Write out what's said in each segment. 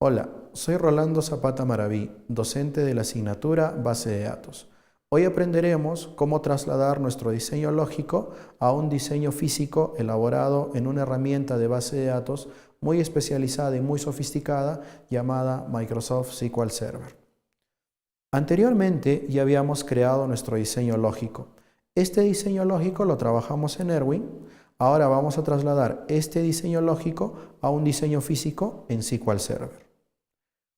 Hola, soy Rolando Zapata Maraví, docente de la asignatura Base de Datos. Hoy aprenderemos cómo trasladar nuestro diseño lógico a un diseño físico elaborado en una herramienta de base de datos muy especializada y muy sofisticada llamada Microsoft SQL Server. Anteriormente ya habíamos creado nuestro diseño lógico. Este diseño lógico lo trabajamos en Erwin. Ahora vamos a trasladar este diseño lógico a un diseño físico en SQL Server.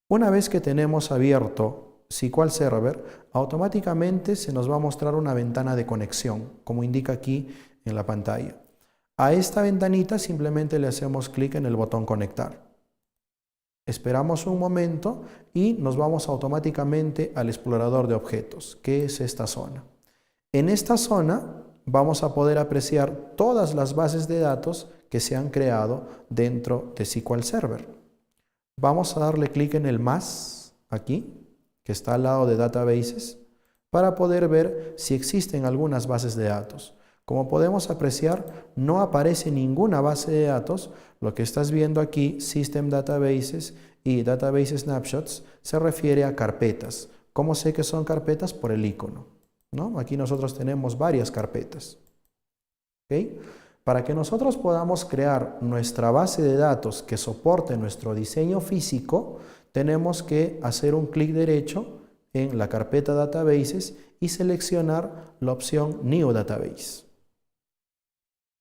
Una vez que tenemos abierto SQL Server, automáticamente se nos va a mostrar una ventana de conexión, como indica aquí en la pantalla. A esta ventanita simplemente le hacemos clic en el botón conectar. Esperamos un momento y nos vamos automáticamente al explorador de objetos, que es esta zona. En esta zona vamos a poder apreciar todas las bases de datos que se han creado dentro de SQL Server. Vamos a darle clic en el más, aquí, que está al lado de Databases, para poder ver si existen algunas bases de datos. Como podemos apreciar, no aparece ninguna base de datos. Lo que estás viendo aquí, System Databases y Database Snapshots, se refiere a carpetas. ¿Cómo sé que son carpetas? Por el icono, ¿no? Aquí nosotros tenemos varias carpetas. ¿Okay? Para que nosotros podamos crear nuestra base de datos que soporte nuestro diseño físico, tenemos que hacer un clic derecho en la carpeta Databases y seleccionar la opción New Database.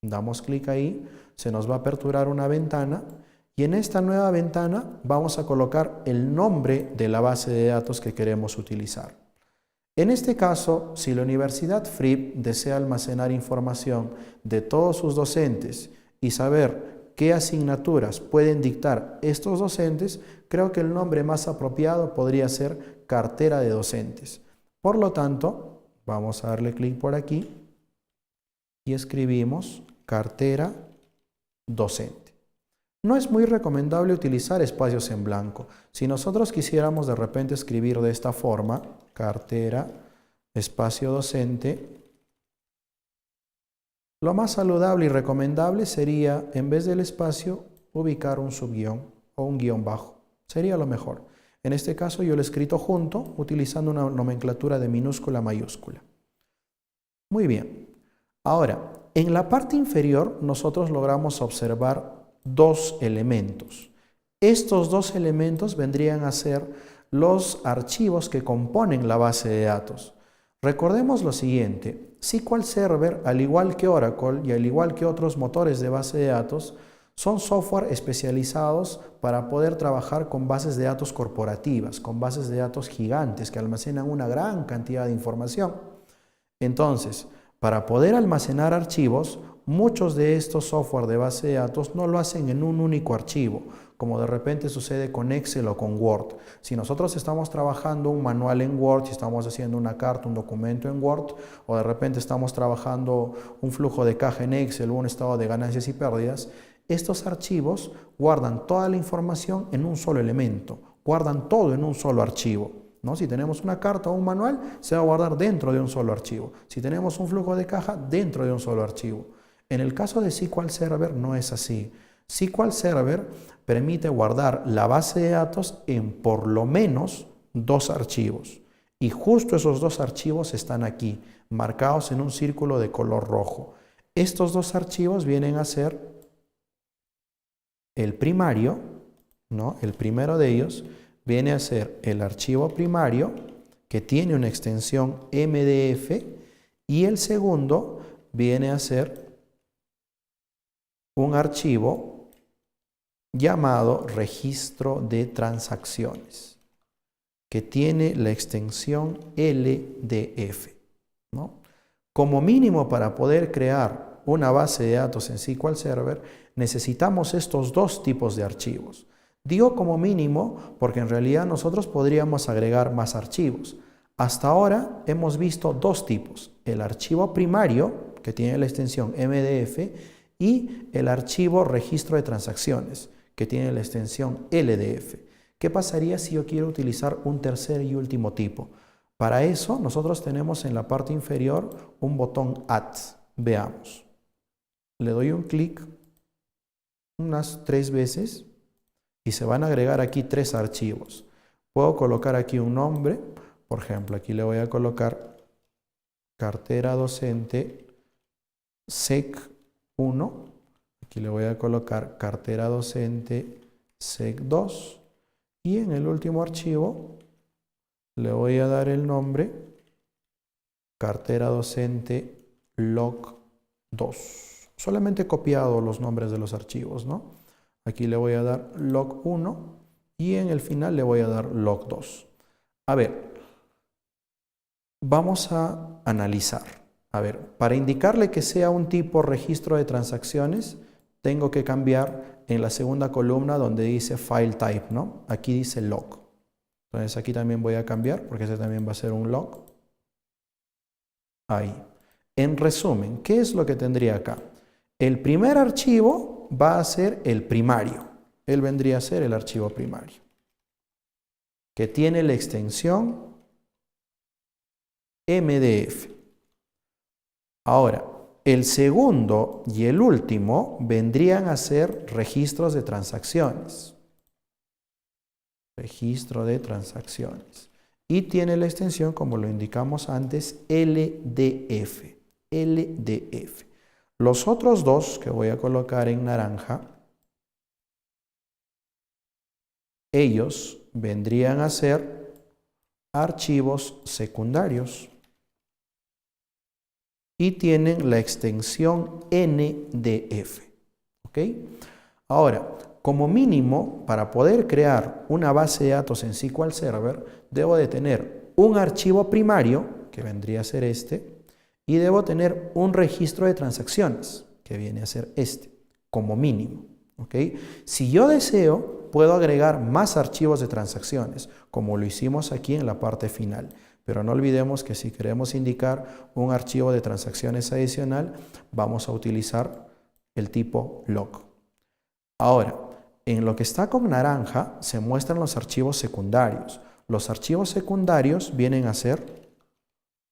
Damos clic ahí, se nos va a aperturar una ventana y en esta nueva ventana vamos a colocar el nombre de la base de datos que queremos utilizar. En este caso, si la Universidad Fripp desea almacenar información de todos sus docentes y saber qué asignaturas pueden dictar estos docentes, creo que el nombre más apropiado podría ser cartera de docentes. Por lo tanto, vamos a darle clic por aquí y escribimos cartera docente. No es muy recomendable utilizar espacios en blanco. Si nosotros quisiéramos de repente escribir de esta forma, cartera, espacio docente, lo más saludable y recomendable sería, en vez del espacio, ubicar un subguión o un guión bajo. Sería lo mejor. En este caso yo lo he escrito junto, utilizando una nomenclatura de minúscula a mayúscula. Muy bien. Ahora, en la parte inferior nosotros logramos observar dos elementos. Estos dos elementos vendrían a ser los archivos que componen la base de datos. Recordemos lo siguiente, SQL Server, al igual que Oracle y al igual que otros motores de base de datos, son software especializados para poder trabajar con bases de datos corporativas, con bases de datos gigantes que almacenan una gran cantidad de información. Entonces, para poder almacenar archivos, muchos de estos software de base de datos no lo hacen en un único archivo, como de repente sucede con Excel o con Word. Si nosotros estamos trabajando un manual en Word, si estamos haciendo una carta, un documento en Word, o de repente estamos trabajando un flujo de caja en Excel o un estado de ganancias y pérdidas, estos archivos guardan toda la información en un solo elemento, guardan todo en un solo archivo. ¿No? Si tenemos una carta o un manual, se va a guardar dentro de un solo archivo. Si tenemos un flujo de caja, dentro de un solo archivo. En el caso de SQL Server no es así. SQL Server permite guardar la base de datos en por lo menos dos archivos. Y justo esos dos archivos están aquí, marcados en un círculo de color rojo. Estos dos archivos vienen a ser el primario, ¿no? El primero de ellos viene a ser el archivo primario, que tiene una extensión MDF, y el segundo viene a ser un archivo llamado registro de transacciones, que tiene la extensión LDF, ¿no? Como mínimo, para poder crear una base de datos en SQL Server, necesitamos estos dos tipos de archivos. Digo como mínimo porque en realidad nosotros podríamos agregar más archivos. Hasta ahora hemos visto dos tipos, el archivo primario, que tiene la extensión MDF, y el archivo registro de transacciones, que tiene la extensión LDF. ¿Qué pasaría si yo quiero utilizar un tercer y último tipo? Para eso nosotros tenemos en la parte inferior un botón Add. Veamos. Le doy un clic unas 3 veces. y se van a agregar aquí 3 archivos. Puedo colocar aquí un nombre, por ejemplo, aquí le voy a colocar cartera docente SEC1, aquí le voy a colocar cartera docente SEC2 y en el último archivo le voy a dar el nombre cartera docente log2. Solamente he copiado los nombres de los archivos, ¿no? Aquí le voy a dar log1 y en el final le voy a dar log2. A ver, vamos a analizar. A ver, para indicarle que sea un tipo registro de transacciones, tengo que cambiar en la segunda columna donde dice file type, ¿no? Aquí dice log. Entonces aquí también voy a cambiar porque ese también va a ser un log. Ahí. En resumen, ¿qué es lo que tendría acá? El primer archivo va a ser el primario. Él vendría a ser el archivo primario, que tiene la extensión MDF. Ahora, el segundo y el último vendrían a ser registros de transacciones. Registro de transacciones. Y tiene la extensión, como lo indicamos antes, LDF. LDF. Los otros dos que voy a colocar en naranja, ellos vendrían a ser archivos secundarios y tienen la extensión NDF. ¿Ok? Ahora, como mínimo, para poder crear una base de datos en SQL Server, debo de tener un archivo primario, que vendría a ser este, y debo tener un registro de transacciones, que viene a ser este, como mínimo. ¿Ok? Si yo deseo, puedo agregar más archivos de transacciones, como lo hicimos aquí en la parte final. Pero no olvidemos que si queremos indicar un archivo de transacciones adicional, vamos a utilizar el tipo log. Ahora, en lo que está con naranja se muestran los archivos secundarios. Los archivos secundarios vienen a ser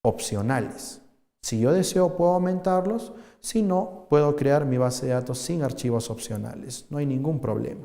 opcionales. Si yo deseo puedo aumentarlos, si no, puedo crear mi base de datos sin archivos opcionales. No hay ningún problema.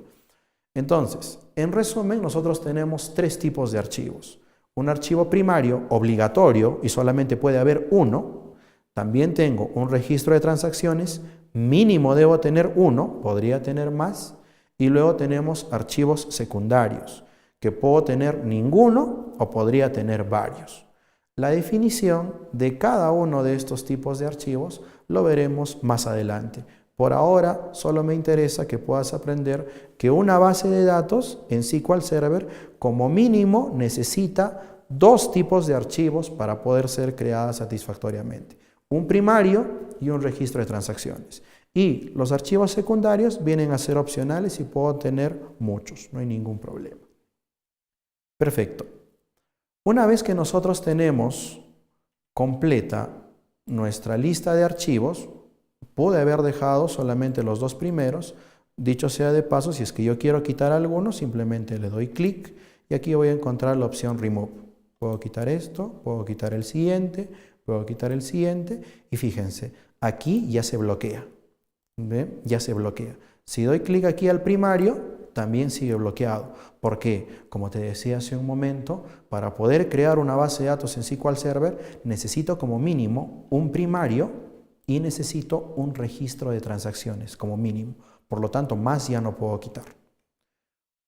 Entonces, en resumen, nosotros tenemos 3 tipos de archivos. Un archivo primario obligatorio y solamente puede haber uno. También tengo un registro de transacciones, mínimo debo tener uno, podría tener más. Y luego tenemos archivos secundarios, que puedo tener ninguno o podría tener varios. La definición de cada uno de estos tipos de archivos lo veremos más adelante. Por ahora solo me interesa que puedas aprender que una base de datos en SQL Server como mínimo necesita 2 tipos de archivos para poder ser creada satisfactoriamente. Un primario y un registro de transacciones. Y los archivos secundarios vienen a ser opcionales y puedo tener muchos, no hay ningún problema. Perfecto. Una vez que nosotros tenemos completa nuestra lista de archivos, pude haber dejado solamente los 2 primeros. Dicho sea de paso, si es que yo quiero quitar alguno, simplemente le doy clic y aquí voy a encontrar la opción Remove. Puedo quitar esto, puedo quitar el siguiente, puedo quitar el siguiente y fíjense, aquí ya se bloquea. ¿Ven? Ya se bloquea. Si doy clic aquí al primario, también sigue bloqueado. ¿Por qué? Como te decía hace un momento, para poder crear una base de datos en SQL Server, necesito como mínimo un primario y necesito un registro de transacciones como mínimo. Por lo tanto, más ya no puedo quitar.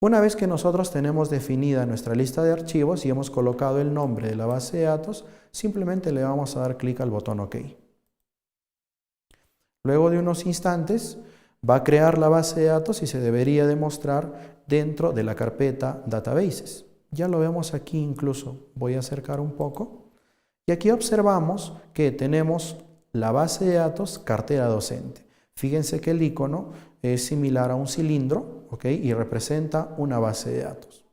Una vez que nosotros tenemos definida nuestra lista de archivos y hemos colocado el nombre de la base de datos, simplemente le vamos a dar clic al botón OK. Luego de unos instantes va a crear la base de datos y se debería demostrar dentro de la carpeta Databases. Ya lo vemos aquí incluso. Voy a acercar un poco. Y aquí observamos que tenemos la base de datos cartera docente. Fíjense que el icono es similar a un cilindro, ¿ok? Y representa una base de datos.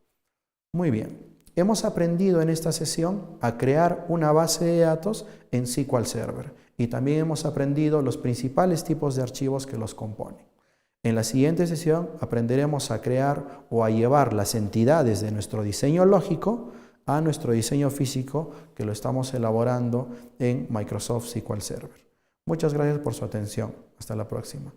Muy bien. Hemos aprendido en esta sesión a crear una base de datos en SQL Server y también hemos aprendido los principales tipos de archivos que los componen. En la siguiente sesión aprenderemos a crear o a llevar las entidades de nuestro diseño lógico a nuestro diseño físico que lo estamos elaborando en Microsoft SQL Server. Muchas gracias por su atención. Hasta la próxima.